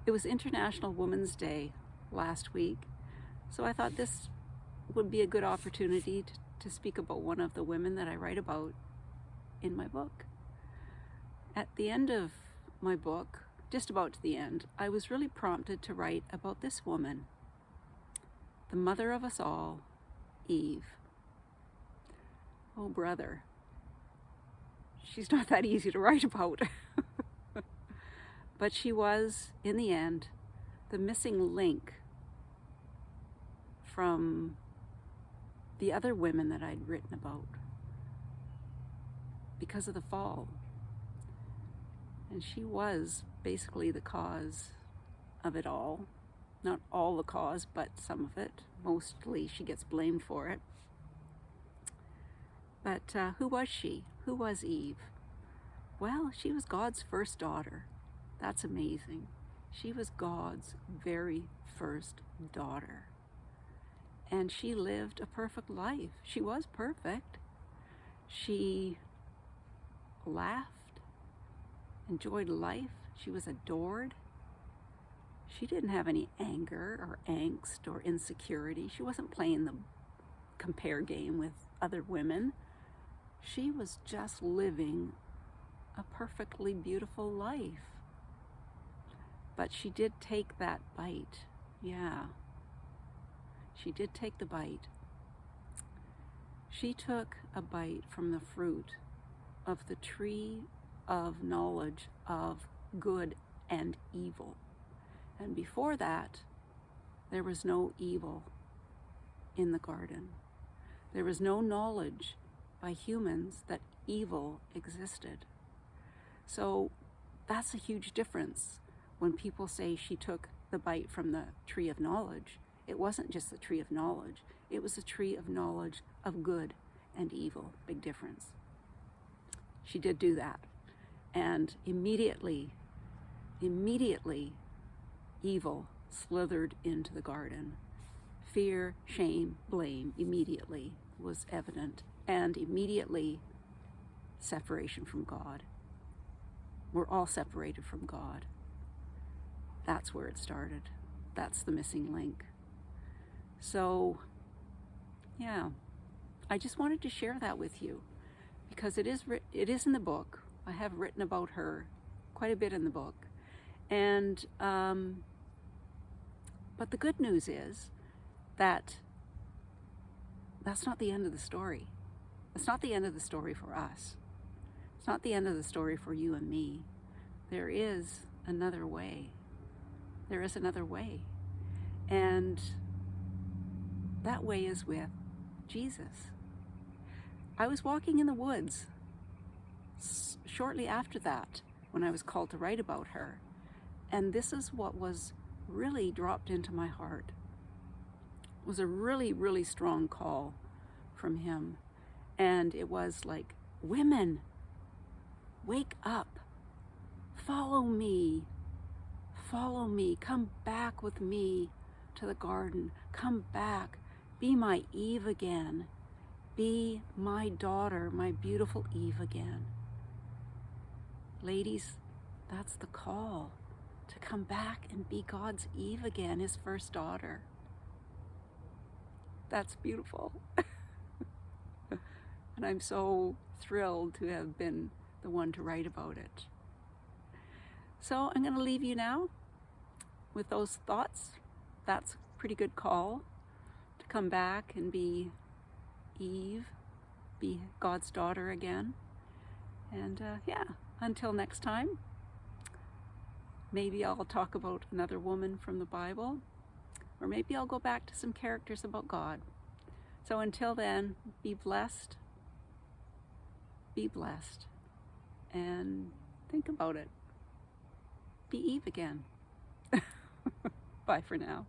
It was International Women's Day last week, so I thought this would be a good opportunity to speak about one of the women that I write about in my book. At the end of my book, just about to the end, I was really prompted to write about this woman, the mother of us all, Eve. Oh, brother, she's not that easy to write about. But she was, in the end, the missing link from the other women that I'd written about because of the fall. And she was basically the cause of it all. Not all the cause, but some of it. Mostly she gets blamed for it. But who was she? Who was Eve? Well, she was God's first daughter. That's amazing. She was God's very first daughter. And she lived a perfect life. She was perfect. She laughed, enjoyed life. She was adored. She didn't have any anger or angst or insecurity. She wasn't playing the compare game with other women. She was just living a perfectly beautiful life. But she did take that bite. Yeah. She did take the bite. She took a bite from the fruit of the tree of knowledge of good and evil. And before that, there was no evil in the garden. There was no knowledge by humans that evil existed. So that's a huge difference. When people say she took the bite from the tree of knowledge, it wasn't just the tree of knowledge. It was the tree of knowledge of good and evil. Big difference. She did do that. And immediately, evil slithered into the garden. Fear, shame, blame immediately was evident. And immediately, separation from God. We're all separated from God. That's where it started. That's the missing link. So, yeah, I just wanted to share that with you because it is in the book. I have written about her quite a bit in the book. And, but the good news is that that's not the end of the story. It's not the end of the story for us. It's not the end of the story for you and me. There is another way. There is another way. And that way is with Jesus. I was walking in the woods shortly after that when I was called to write about her. And this is what was really dropped into my heart. It was a really, really strong call from him. And it was like, women, wake up, follow me, come back with me to the garden, come back, be my Eve again, be my daughter, my beautiful Eve again. Ladies, that's the call, to come back and be God's Eve again, his first daughter. That's beautiful. And I'm so thrilled to have been the one to write about it. So I'm going to leave you now with those thoughts. That's a pretty good call to come back and be Eve, be God's daughter again. And yeah, until next time, maybe I'll talk about another woman from the Bible, or maybe I'll go back to some characters about God. So until then, be blessed, and think about it. Be Eve again. Bye for now.